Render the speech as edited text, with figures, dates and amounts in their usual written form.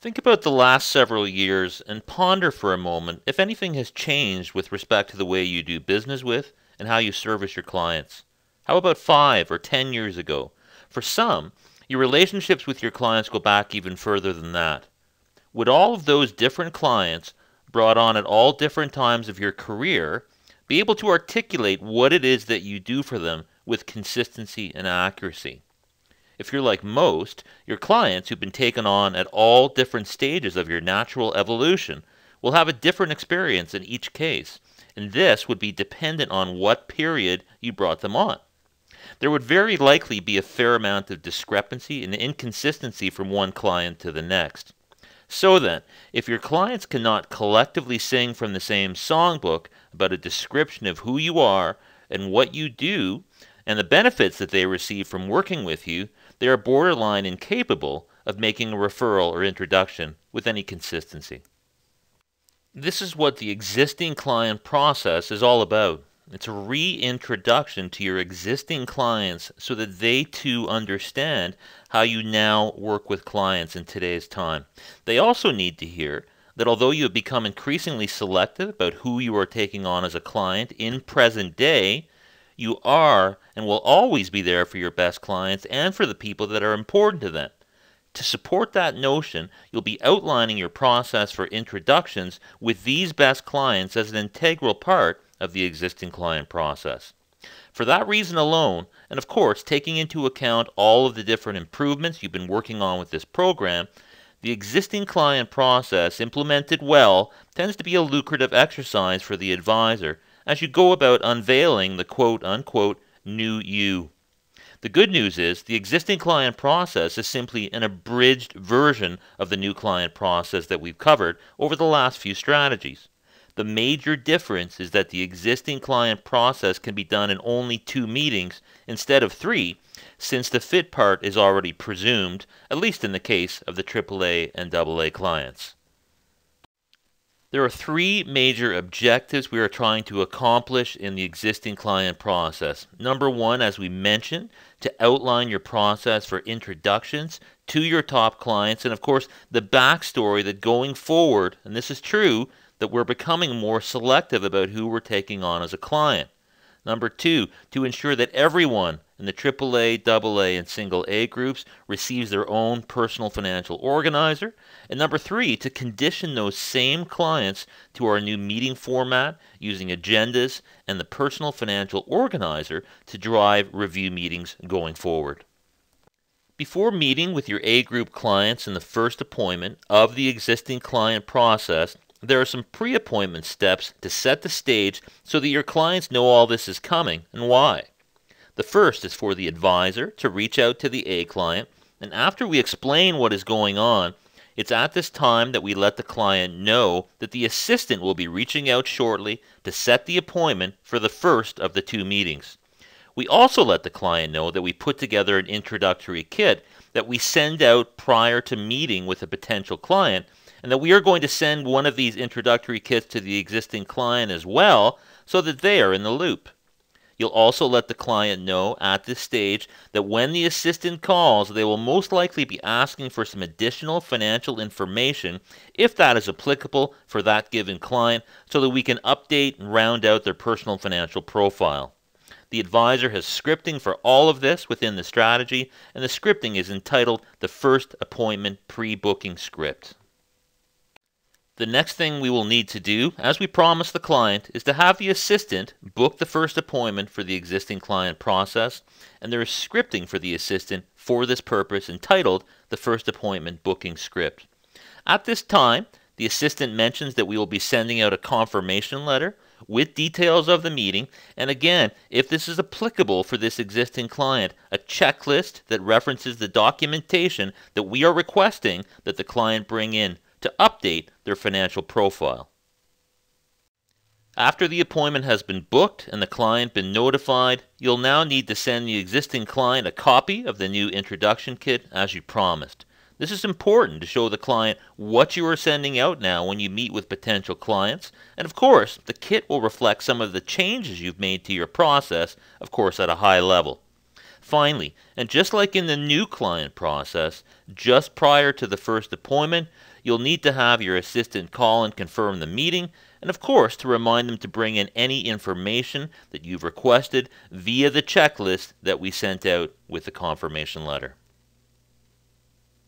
Think about the last several years and ponder for a moment if anything has changed with respect to the way you do business with and how you service your clients. How about 5 or 10 years ago? For some, your relationships with your clients go back even further than that. Would all of those different clients, brought on at all different times of your career, be able to articulate what it is that you do for them with consistency and accuracy? If you're like most, your clients who've been taken on at all different stages of your natural evolution will have a different experience in each case, and this would be dependent on what period you brought them on. There would very likely be a fair amount of discrepancy and inconsistency from one client to the next. So then, if your clients cannot collectively sing from the same songbook about a description of who you are and what you do, and the benefits that they receive from working with you, they are borderline incapable of making a referral or introduction with any consistency. This is what the existing client process is all about. It's a reintroduction to your existing clients so that they too understand how you now work with clients in today's time. They also need to hear that although you have become increasingly selective about who you are taking on as a client in present day, you are and will always be there for your best clients and for the people that are important to them. To support that notion, you'll be outlining your process for introductions with these best clients as an integral part of the existing client process. For that reason alone, and of course taking into account all of the different improvements you've been working on with this program, the existing client process implemented well tends to be a lucrative exercise for the advisor as you go about unveiling the quote-unquote new you. The good news is the existing client process is simply an abridged version of the new client process that we've covered over the last few strategies. The major difference is that the existing client process can be done in only 2 meetings instead of 3, since the fit part is already presumed, at least in the case of the AAA and AA clients. There are 3 major objectives we are trying to accomplish in the existing client process. Number 1, as we mentioned, to outline your process for introductions to your top clients, and of course the backstory that going forward, and this is true, that we're becoming more selective about who we're taking on as a client. Number 2, to ensure that everyone in the AAA, AA, and single A groups receives their own personal financial organizer. And number 3, to condition those same clients to our new meeting format using agendas and the personal financial organizer to drive review meetings going forward. Before meeting with your A group clients in the first appointment of the existing client process, there are some pre-appointment steps to set the stage so that your clients know all this is coming and why. The first is for the advisor to reach out to the A client, and after we explain what is going on, it's at this time that we let the client know that the assistant will be reaching out shortly to set the appointment for the first of the 2 meetings. We also let the client know that we put together an introductory kit that we send out prior to meeting with a potential client, and that we are going to send one of these introductory kits to the existing client as well so that they are in the loop. You'll also let the client know at this stage that when the assistant calls, they will most likely be asking for some additional financial information if that is applicable for that given client so that we can update and round out their personal financial profile. The advisor has scripting for all of this within the strategy, and the scripting is entitled the First Appointment Pre-Booking Script. The next thing we will need to do, as we promised the client, is to have the assistant book the first appointment for the existing client process, and there is scripting for the assistant for this purpose entitled the First Appointment Booking Script. At this time, the assistant mentions that we will be sending out a confirmation letter with details of the meeting, and again, if this is applicable for this existing client, a checklist that references the documentation that we are requesting that the client bring in to update their financial profile. After the appointment has been booked and the client been notified, you'll now need to send the existing client a copy of the new introduction kit as you promised. This is important to show the client what you are sending out now when you meet with potential clients, and of course, the kit will reflect some of the changes you've made to your process, of course at a high level. Finally, and just like in the new client process, just prior to the first appointment, you'll need to have your assistant call and confirm the meeting, and of course to remind them to bring in any information that you've requested via the checklist that we sent out with the confirmation letter.